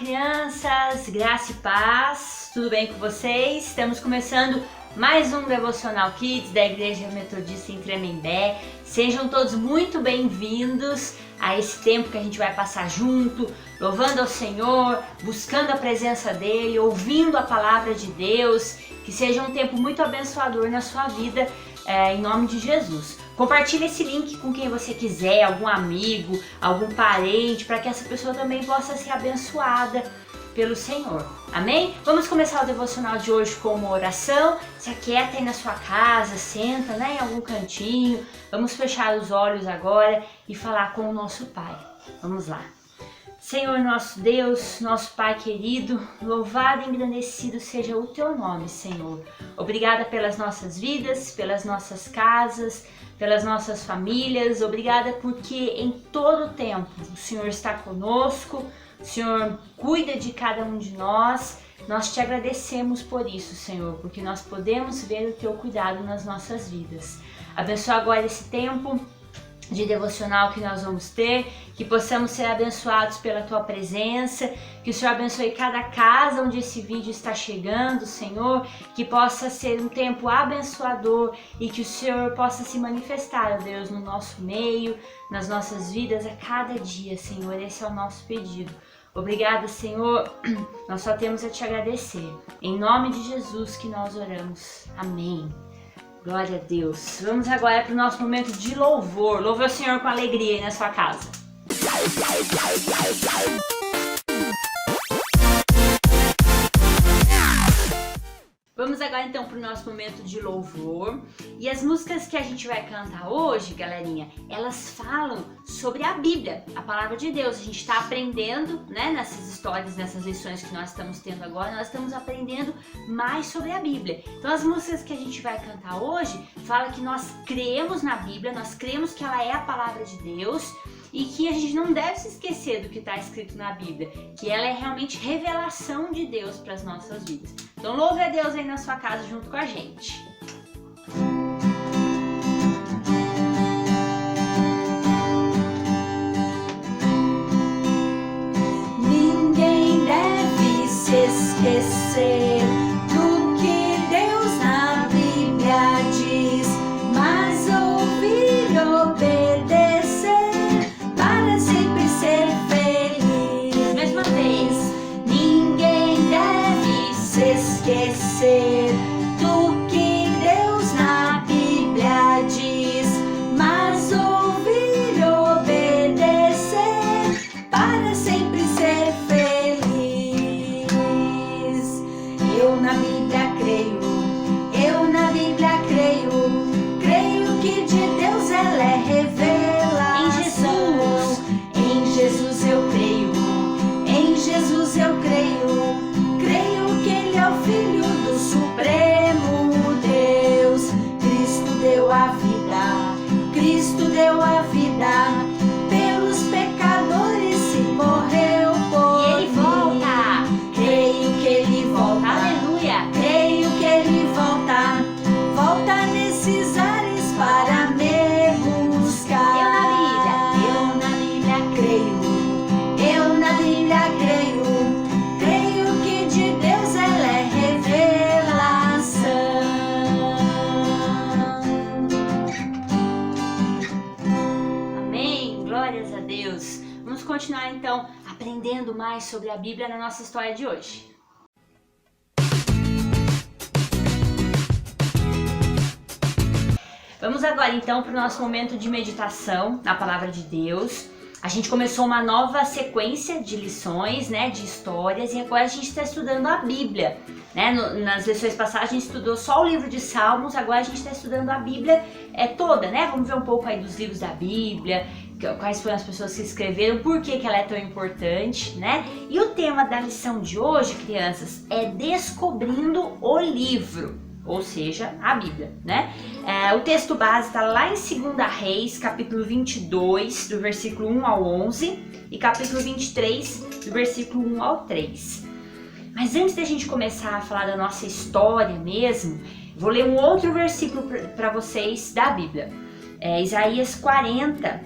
crianças, graça e paz, tudo bem com vocês? Estamos começando mais um Devocional Kids da Igreja Metodista em Tremembé. Sejam todos muito bem-vindos a esse tempo que a gente vai passar junto, louvando ao Senhor, buscando a presença dEle, ouvindo a palavra de Deus. Que seja um tempo muito abençoador na sua vida, em nome de Jesus. Compartilhe esse link com quem você quiser, algum amigo, algum parente, para que essa pessoa também possa ser abençoada pelo Senhor. Amém? Vamos começar o devocional de hoje com uma oração. Se aquieta aí na sua casa, senta, em algum cantinho. Vamos fechar os olhos agora e falar com o nosso Pai. Vamos lá. Senhor, nosso Deus, nosso Pai querido, louvado e engrandecido seja o Teu nome, Senhor. Obrigada pelas nossas vidas, pelas nossas casas, pelas nossas famílias. Obrigada porque em todo o tempo o Senhor está conosco, o Senhor cuida de cada um de nós. Nós te agradecemos por isso, Senhor, porque nós podemos ver o Teu cuidado nas nossas vidas. Abençoa agora esse tempo de devocional que nós vamos ter, que possamos ser abençoados pela Tua presença, que o Senhor abençoe cada casa onde esse vídeo está chegando, Senhor, que possa ser um tempo abençoador e que o Senhor possa se manifestar, ó Deus, no nosso meio, nas nossas vidas a cada dia, Senhor. Esse é o nosso pedido. Obrigada, Senhor, nós só temos a Te agradecer. Em nome de Jesus que nós oramos. Amém. Glória a Deus. Vamos agora para o nosso momento de louvor. Louve o Senhor com alegria aí na sua casa. Vamos agora então para o nosso momento de louvor. E as músicas que a gente vai cantar hoje, galerinha, elas falam sobre a Bíblia, a palavra de Deus. A gente está aprendendo, nessas histórias, nessas lições que nós estamos tendo agora, nós estamos aprendendo mais sobre a Bíblia. Então as músicas que a gente vai cantar hoje falam que nós cremos na Bíblia, nós cremos que ela é a palavra de Deus e que a gente não deve se esquecer do que está escrito na Bíblia, que ela é realmente revelação de Deus para as nossas vidas. Então louve a Deus aí na sua casa junto com a gente. Ninguém deve se esquecer do que Deus na Bíblia diz, mas ouvir e obedecer para sempre ser feliz. Mesma vez. Ninguém deve se esquecer do que Deus na Bíblia diz, mas ouvir e obedecer para sempre ser feliz. Eu na Bíblia creio, eu na Bíblia creio, creio que de Deus ela é revelação. Em Jesus eu creio, em Jesus eu creio, creio que Ele é o Filho do Supremo Deus. Cristo deu a vida, Cristo deu a vida, pelos pecadores se morreu por E Ele mim. volta. Creio que Ele volta, Aleluia. creio que Ele volta, volta nesses ares para me buscar. Eu na Bíblia creio, eu na Bíblia creio, creio que de Deus ela é revelação. Amém. Glórias a Deus. Vamos continuar então aprendendo mais sobre a Bíblia na nossa história de hoje. Vamos agora então para o nosso momento de meditação na palavra de Deus. A gente começou uma nova sequência de lições, de histórias, e agora a gente está estudando a Bíblia. Nas lições passadas a gente estudou só o livro de Salmos, agora a gente está estudando a Bíblia toda, Vamos ver um pouco aí dos livros da Bíblia, quais foram as pessoas que escreveram, por que ela é tão importante, E o tema da lição de hoje, crianças, é descobrindo o livro, ou seja, a Bíblia, o texto base está lá em 2 Reis, capítulo 22, do versículo 1 ao 11, e capítulo 23, do versículo 1 ao 3. Mas antes da gente começar a falar da nossa história mesmo, vou ler um outro versículo para vocês da Bíblia. Isaías 40,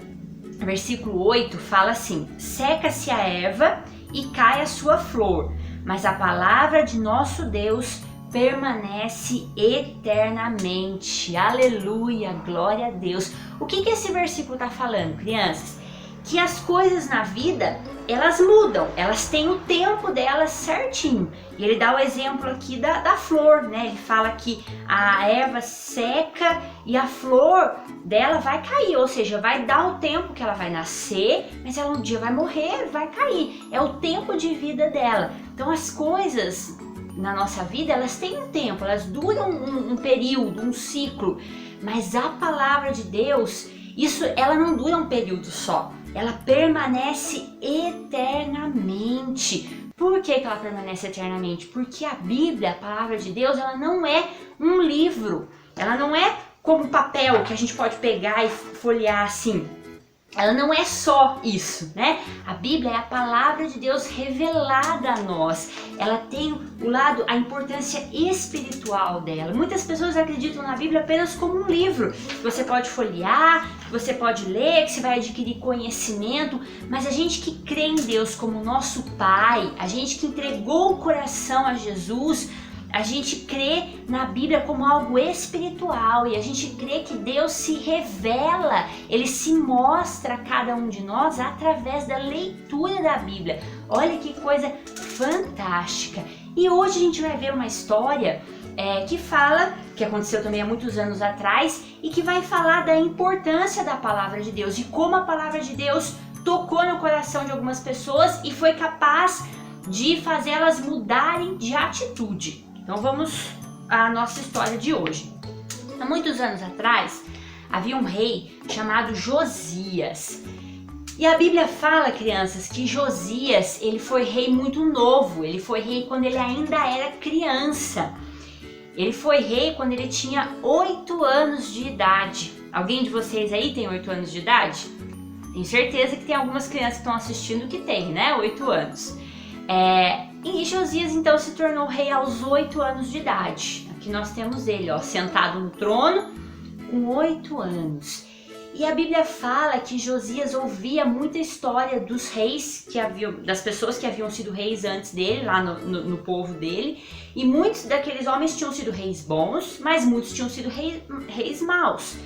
versículo 8, fala assim: seca-se a erva e cai a sua flor, mas a palavra de nosso Deus permanece eternamente. Aleluia, glória a Deus. O que esse versículo está falando, crianças? Que as coisas na vida, elas mudam, elas têm o tempo delas certinho. E ele dá o exemplo aqui da flor, né? Ele fala que a erva seca e a flor dela vai cair, ou seja, vai dar o tempo que ela vai nascer, mas ela um dia vai morrer, vai cair. É o tempo de vida dela. Então as coisas na nossa vida, elas têm um tempo, elas duram um período, um ciclo. Mas a palavra de Deus, ela não dura um período só. Ela permanece eternamente. Por que ela permanece eternamente? Porque a Bíblia, a palavra de Deus, ela não é um livro. Ela não é como papel que a gente pode pegar e folhear assim. Ela não é só isso, né? A Bíblia é a palavra de Deus revelada a nós. Ela tem a importância espiritual dela. Muitas pessoas acreditam na Bíblia apenas como um livro que você pode folhear, que você pode ler, que você vai adquirir conhecimento. Mas a gente que crê em Deus como nosso Pai, a gente que entregou o coração a Jesus, a gente crê na Bíblia como algo espiritual e a gente crê que Deus se revela, Ele se mostra a cada um de nós através da leitura da Bíblia. Olha que coisa fantástica! E hoje a gente vai ver uma história que aconteceu também há muitos anos atrás e que vai falar da importância da palavra de Deus e como a palavra de Deus tocou no coração de algumas pessoas e foi capaz de fazê-las mudarem de atitude. Então vamos à nossa história de hoje. Há muitos anos atrás, havia um rei chamado Josias. E a Bíblia fala, crianças, que Josias, ele foi rei muito novo. Ele foi rei quando ele ainda era criança. Ele foi rei quando ele tinha 8 anos de idade. Alguém de vocês aí tem 8 anos de idade? Tenho certeza que tem algumas crianças que estão assistindo que tem, né? 8 anos. E Josias então se tornou rei aos 8 anos de idade. Aqui nós temos ele, sentado no trono com 8 anos. E a Bíblia fala que Josias ouvia muita história dos reis, das pessoas que haviam sido reis antes dele, lá no povo dele. E muitos daqueles homens tinham sido reis bons, mas muitos tinham sido reis maus.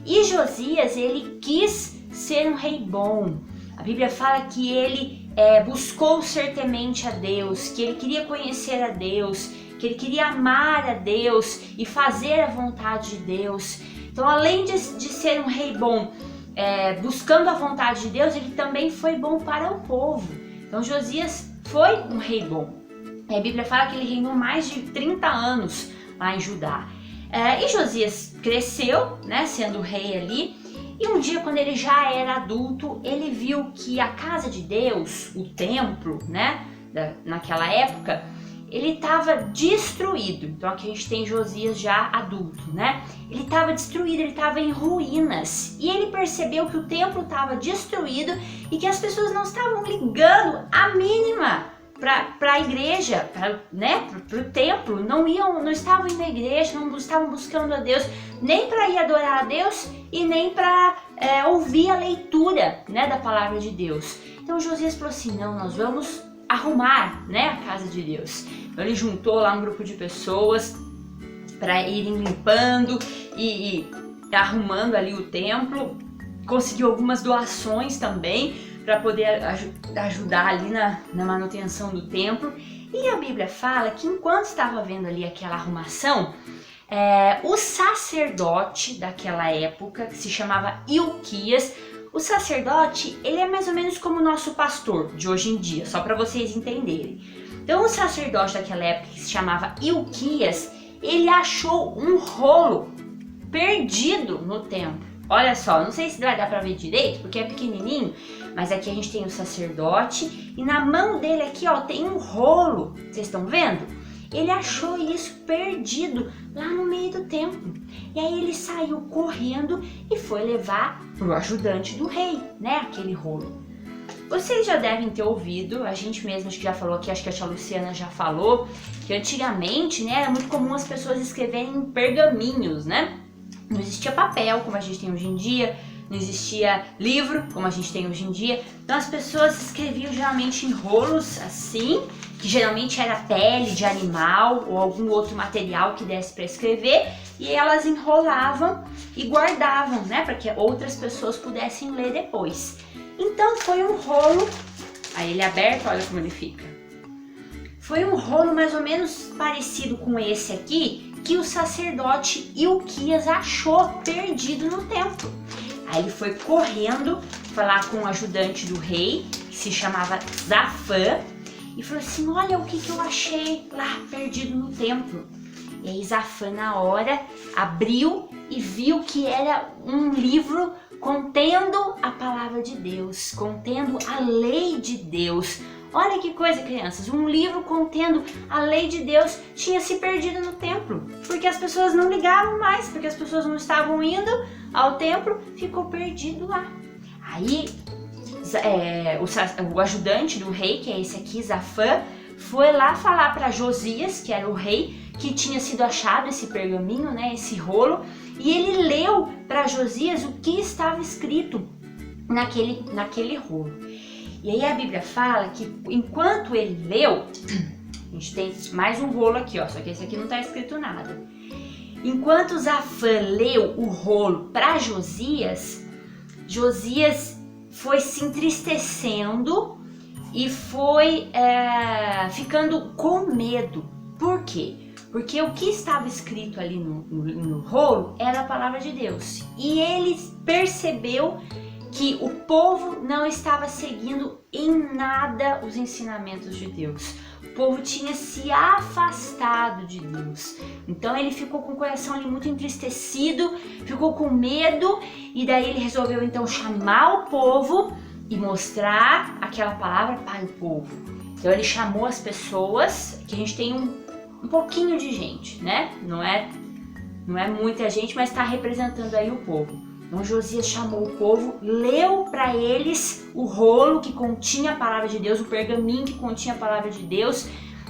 E Josias, ele quis ser um rei bom. A Bíblia fala que ele buscou ser temente a Deus, que ele queria conhecer a Deus, que ele queria amar a Deus e fazer a vontade de Deus. Então, além de ser um rei bom, buscando a vontade de Deus, ele também foi bom para o povo. Então, Josias foi um rei bom. A Bíblia fala que ele reinou mais de 30 anos lá em Judá. E Josias cresceu, né, sendo rei ali. E um dia, quando ele já era adulto, ele viu que a casa de Deus, o templo, né, naquela época, ele estava destruído. Então aqui a gente tem Josias já adulto, né? Ele estava destruído, ele estava em ruínas. E ele percebeu que o templo estava destruído e que as pessoas não estavam ligando a mínima para a igreja, para o templo. Não estavam indo à igreja, não estavam buscando a Deus, nem para ir adorar a Deus e nem para ouvir a leitura, né, da palavra de Deus. Então Josias falou assim: não, nós vamos arrumar, né, a casa de Deus. Então ele juntou lá um grupo de pessoas para irem limpando e arrumando ali o templo. Conseguiu algumas doações também para poder ajudar ali na manutenção do templo. E a Bíblia fala que enquanto estava vendo ali aquela arrumação, o sacerdote daquela época, que se chamava Ilquias, o sacerdote, ele é mais ou menos como o nosso pastor de hoje em dia, só para vocês entenderem. Então o sacerdote daquela época, que se chamava Ilquias, ele achou um rolo perdido no templo. Olha só, não sei se vai dar para ver direito, porque é pequenininho, mas aqui a gente tem o sacerdote e na mão dele aqui, tem um rolo. Vocês estão vendo? Ele achou isso perdido lá no meio do templo. E aí ele saiu correndo e foi levar pro ajudante do rei, né, aquele rolo. Vocês já devem ter ouvido, a gente mesmo acho que já falou aqui, acho que a tia Luciana já falou, que antigamente, né, era muito comum as pessoas escreverem em pergaminhos, né? Não existia papel como a gente tem hoje em dia, não existia livro como a gente tem hoje em dia. Então as pessoas escreviam geralmente em rolos assim, que geralmente era pele de animal ou algum outro material que desse para escrever, e elas enrolavam e guardavam, né, para que outras pessoas pudessem ler depois. Então foi um rolo, aí ele é aberto, olha como ele fica. Foi um rolo mais ou menos parecido com esse aqui, que o sacerdote Ilquias achou perdido no templo. Aí ele foi correndo falar com o ajudante do rei, que se chamava Zafã, e falou assim: olha o que eu achei lá perdido no templo. E aí Zafã na hora abriu e viu que era um livro contendo a palavra de Deus, contendo a lei de Deus. Olha que coisa, crianças, um livro contendo a lei de Deus tinha se perdido no templo, porque as pessoas não ligavam mais, porque as pessoas não estavam indo ao templo, ficou perdido lá. Aí o ajudante do rei, que é esse aqui, Zafã, foi lá falar para Josias, que era o rei, que tinha sido achado esse pergaminho, né, esse rolo, e ele leu para Josias o que estava escrito naquele rolo. E aí a Bíblia fala que enquanto ele leu, a gente tem mais um rolo aqui, ó, só que esse aqui não está escrito nada. Enquanto Zafã leu o rolo para Josias, Josias foi se entristecendo e foi ficando com medo. Por quê? Porque o que estava escrito ali no rolo era a palavra de Deus. E ele percebeu que o povo não estava seguindo em nada os ensinamentos de Deus. O povo tinha se afastado de Deus. Então ele ficou com o coração ali muito entristecido, ficou com medo, e daí ele resolveu então chamar o povo e mostrar aquela palavra para o povo. Então ele chamou as pessoas, que a gente tem um pouquinho de gente, né? Não é muita gente, mas está representando aí o povo. Então Josias chamou o povo, leu para eles o rolo que continha a palavra de Deus, o pergaminho que continha a palavra de Deus.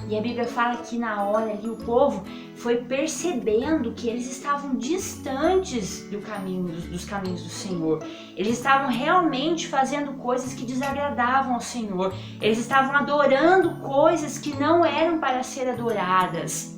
E a Bíblia fala que na hora ali o povo foi percebendo que eles estavam distantes dos caminhos do Senhor. Eles estavam realmente fazendo coisas que desagradavam ao Senhor. Eles estavam adorando coisas que não eram para ser adoradas.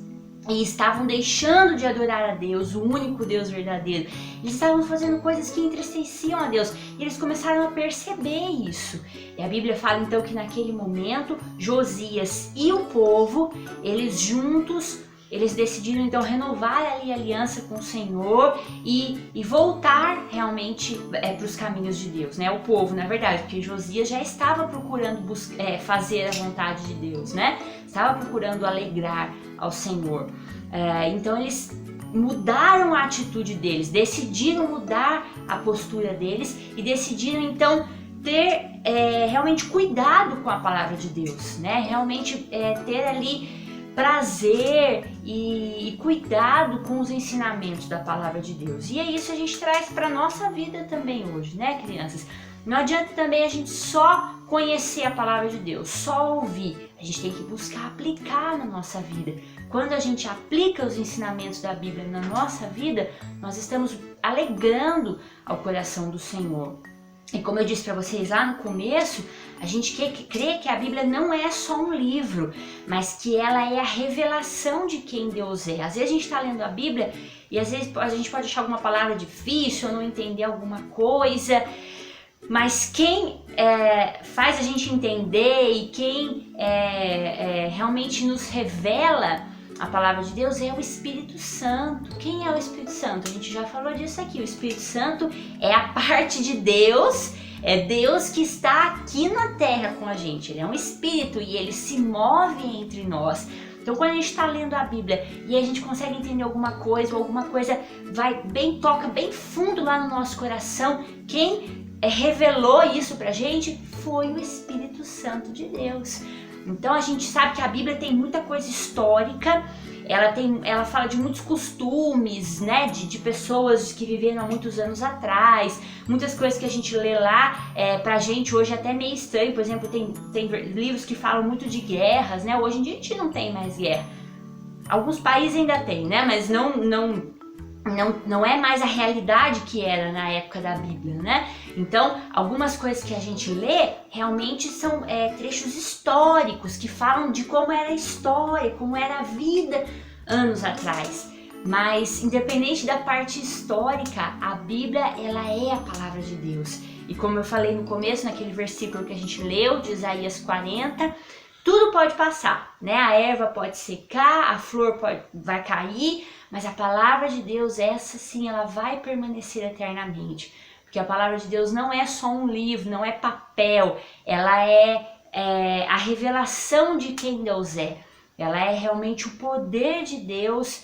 E estavam deixando de adorar a Deus, o único Deus verdadeiro. Eles estavam fazendo coisas que entristeciam a Deus. E eles começaram a perceber isso. E a Bíblia fala então que naquele momento, Josias e o povo, eles juntos, eles decidiram então renovar ali a aliança com o Senhor e voltar realmente para os caminhos de Deus, né? O povo, na verdade, porque Josias já estava procurando fazer a vontade de Deus, né? Estava procurando alegrar ao Senhor. Então eles mudaram a atitude deles, decidiram mudar a postura deles e decidiram então ter realmente cuidado com a palavra de Deus, né? Realmente ter ali prazer e cuidado com os ensinamentos da palavra de Deus. E é isso que a gente traz para nossa vida também hoje, né, crianças? Não adianta também a gente só conhecer a palavra de Deus, só ouvir. A gente tem que buscar aplicar na nossa vida. Quando a gente aplica os ensinamentos da Bíblia na nossa vida, nós estamos alegrando ao coração do Senhor. E como eu disse para vocês lá no começo, a gente crê que a Bíblia não é só um livro, mas que ela é a revelação de quem Deus é. Às vezes a gente está lendo a Bíblia e às vezes a gente pode achar alguma palavra difícil ou não entender alguma coisa, mas quem faz a gente entender e quem realmente nos revela a palavra de Deus é o Espírito Santo. Quem é o Espírito Santo? A gente já falou disso aqui. O Espírito Santo é a parte de Deus, é Deus que está aqui na terra com a gente. Ele é um Espírito e ele se move entre nós. Então quando a gente está lendo a Bíblia e a gente consegue entender alguma coisa ou alguma coisa toca bem fundo lá no nosso coração, quem revelou isso pra gente foi o Espírito Santo de Deus. Então a gente sabe que a Bíblia tem muita coisa histórica, ela fala de muitos costumes, né, de pessoas que viveram há muitos anos atrás, muitas coisas que a gente lê lá, pra gente hoje é até meio estranho. Por exemplo, tem livros que falam muito de guerras, né, hoje em dia a gente não tem mais guerra. Alguns países ainda tem, né, mas não não é mais a realidade que era na época da Bíblia, né? Então, algumas coisas que a gente lê realmente são trechos históricos que falam de como era a história, como era a vida anos atrás. Mas, independente da parte histórica, a Bíblia, ela é a palavra de Deus. E como eu falei no começo, naquele versículo que a gente leu, de Isaías 40, tudo pode passar, né? A erva pode secar, a flor vai cair, mas a palavra de Deus, essa sim, ela vai permanecer eternamente. Porque a palavra de Deus não é só um livro, não é papel, ela é a revelação de quem Deus é. Ela é realmente o poder de Deus,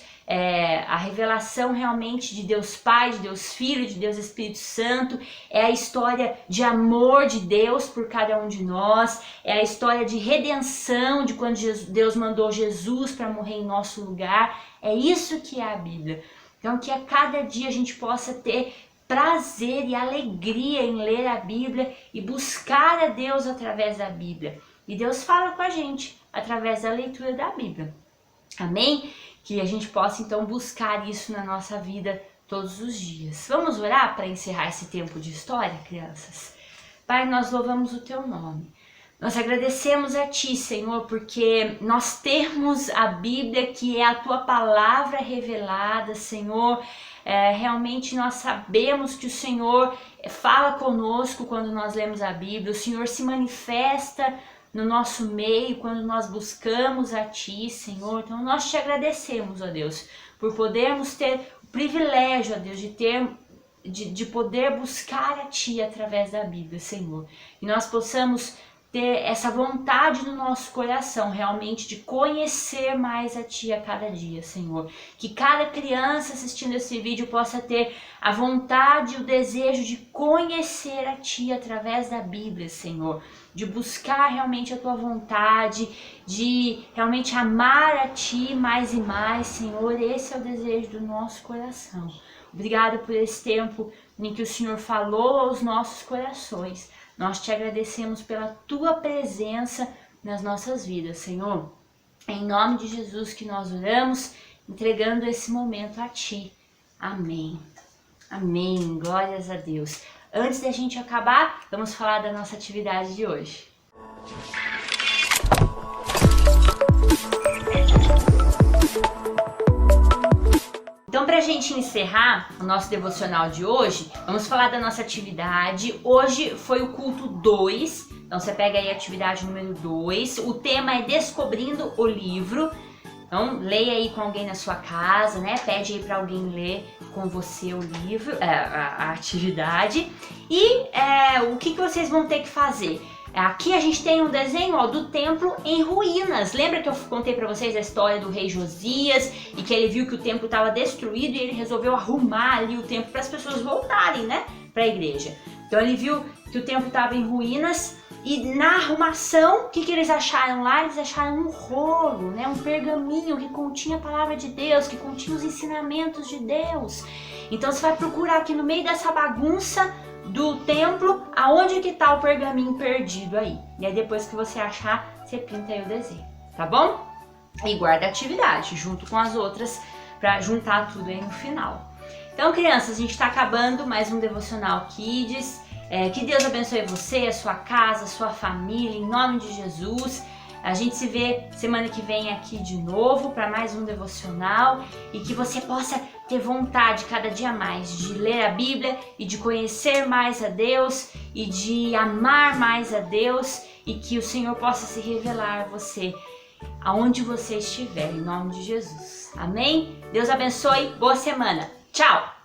a revelação realmente de Deus Pai, de Deus Filho, de Deus Espírito Santo. É a história de amor de Deus por cada um de nós. É a história de redenção, de quando Deus mandou Jesus para morrer em nosso lugar. É isso que é a Bíblia. Então, que a cada dia a gente possa ter prazer e alegria em ler a Bíblia e buscar a Deus através da Bíblia. E Deus fala com a gente através da leitura da Bíblia. Amém? Que a gente possa então buscar isso na nossa vida todos os dias. Vamos orar para encerrar esse tempo de história, crianças? Pai, nós louvamos o teu nome. Nós agradecemos a Ti, Senhor, porque nós temos a Bíblia, que é a Tua palavra revelada, Senhor. Realmente nós sabemos que o Senhor fala conosco quando nós lemos a Bíblia. O Senhor se manifesta no nosso meio quando nós buscamos a Ti, Senhor. Então nós Te agradecemos, ó Deus, por podermos ter o privilégio, ó Deus, de poder buscar a Ti através da Bíblia, Senhor. E nós possamos ter essa vontade no nosso coração, realmente, de conhecer mais a Ti a cada dia, Senhor. Que cada criança assistindo esse vídeo possa ter a vontade e o desejo de conhecer a Ti através da Bíblia, Senhor. De buscar realmente a Tua vontade, de realmente amar a Ti mais e mais, Senhor. Esse é o desejo do nosso coração. Obrigada por esse tempo em que o Senhor falou aos nossos corações. Nós Te agradecemos pela Tua presença nas nossas vidas, Senhor. É em nome de Jesus que nós oramos, entregando esse momento a Ti. Amém. Amém. Glórias a Deus. Antes da gente acabar, vamos falar da nossa atividade de hoje. Então, para a gente encerrar o nosso devocional de hoje, vamos falar da nossa atividade. Hoje foi o culto 2, então você pega aí a atividade número 2. O tema é Descobrindo o Livro. Então, leia aí com alguém na sua casa, né? Pede aí para alguém ler com você o livro, a atividade. E o que vocês vão ter que fazer? Aqui a gente tem um desenho do templo em ruínas. Lembra que eu contei para vocês a história do rei Josias e que ele viu que o templo estava destruído e ele resolveu arrumar ali o templo para as pessoas voltarem, né, para a igreja. Então ele viu que o templo estava em ruínas e na arrumação, o que eles acharam lá? Eles acharam um rolo, né, um pergaminho que continha a palavra de Deus, que continha os ensinamentos de Deus. Então você vai procurar aqui no meio dessa bagunça do templo, aonde que tá o pergaminho perdido aí. E aí depois que você achar, você pinta aí o desenho, tá bom? E guarda a atividade junto com as outras para juntar tudo aí no final. Então, crianças, a gente tá acabando mais um Devocional Kids. Que Deus abençoe você, a sua casa, a sua família, em nome de Jesus. A gente se vê semana que vem aqui de novo para mais um devocional e que você possa ter vontade cada dia mais de ler a Bíblia e de conhecer mais a Deus e de amar mais a Deus e que o Senhor possa se revelar a você aonde você estiver, em nome de Jesus. Amém? Deus abençoe, boa semana. Tchau!